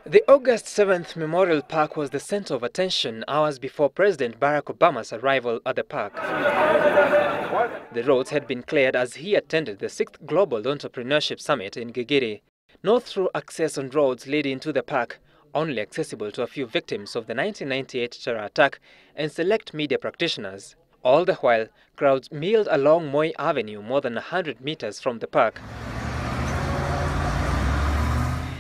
The August 7th Memorial Park was the center of attention hours before President Barack Obama's arrival at the park. The roads had been cleared as he attended the 6th Global Entrepreneurship Summit in Gigiri. No through access on roads leading to the park, only accessible to a few victims of the 1998 terror attack and select media practitioners. All the while, crowds milled along Moi Avenue more than 100 meters from the park.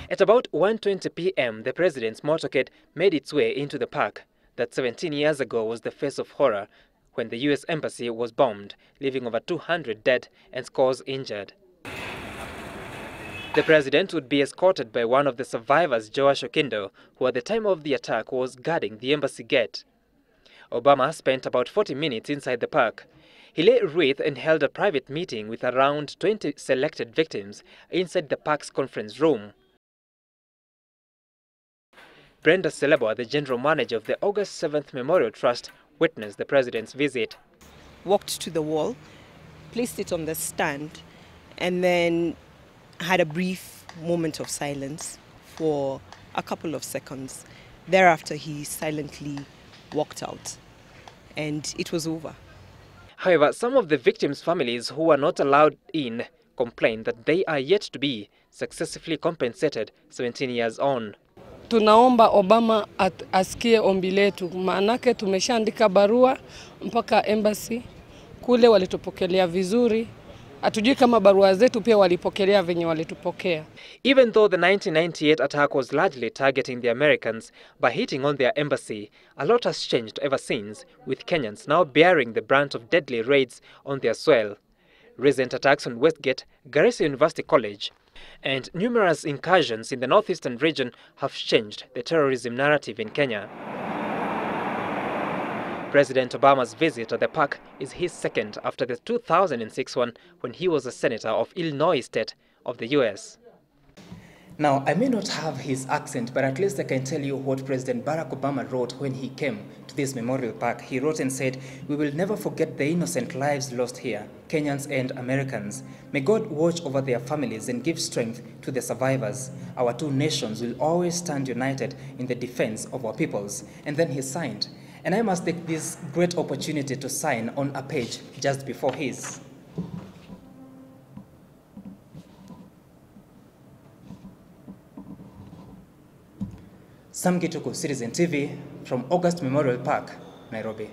At about 1:20 p.m., the president's motorcade made its way into the park. That 17 years ago was the face of horror when the U.S. Embassy was bombed, leaving over 200 dead and scores injured. The president would be escorted by one of the survivors, Joash Okindo, who at the time of the attack was guarding the embassy gate. Obama spent about 40 minutes inside the park. He lay wreath and held a private meeting with around 20 selected victims inside the park's conference room. Brenda Seleboa, the general manager of the August 7th Memorial Trust, witnessed the president's visit. Walked to the wall, placed it on the stand, and then had a brief moment of silence for a couple of seconds. Thereafter, he silently walked out, and it was over. However, some of the victims' families who were not allowed in complained that they are yet to be successfully compensated 17 years on. Tunaomba Obama asikie ombi letu, maanake tumeshaandika barua mpaka embassy kule, walitupokelea vizuri. Hatujui kama barua zetu pia walipokelea venye walitupokea. Even though the 1998 attack was largely targeting the Americans by hitting on their embassy, a lot has changed ever since, with Kenyans now bearing the brunt of deadly raids on their soil. Recent attacks on Westgate, Garissa University College, and numerous incursions in the northeastern region have changed the terrorism narrative in Kenya. President Obama's visit to the park is his second after the 2006 one when he was a senator of Illinois State of the U.S. Now, I may not have his accent, but at least I can tell you what President Barack Obama wrote when he came to this memorial park. He wrote and said, "We will never forget the innocent lives lost here, Kenyans and Americans. May God watch over their families and give strength to the survivors. Our two nations will always stand united in the defense of our peoples." And then he signed. And I must take this great opportunity to sign on a page just before his. Sam Gituku, Citizen TV, from August Memorial Park, Nairobi.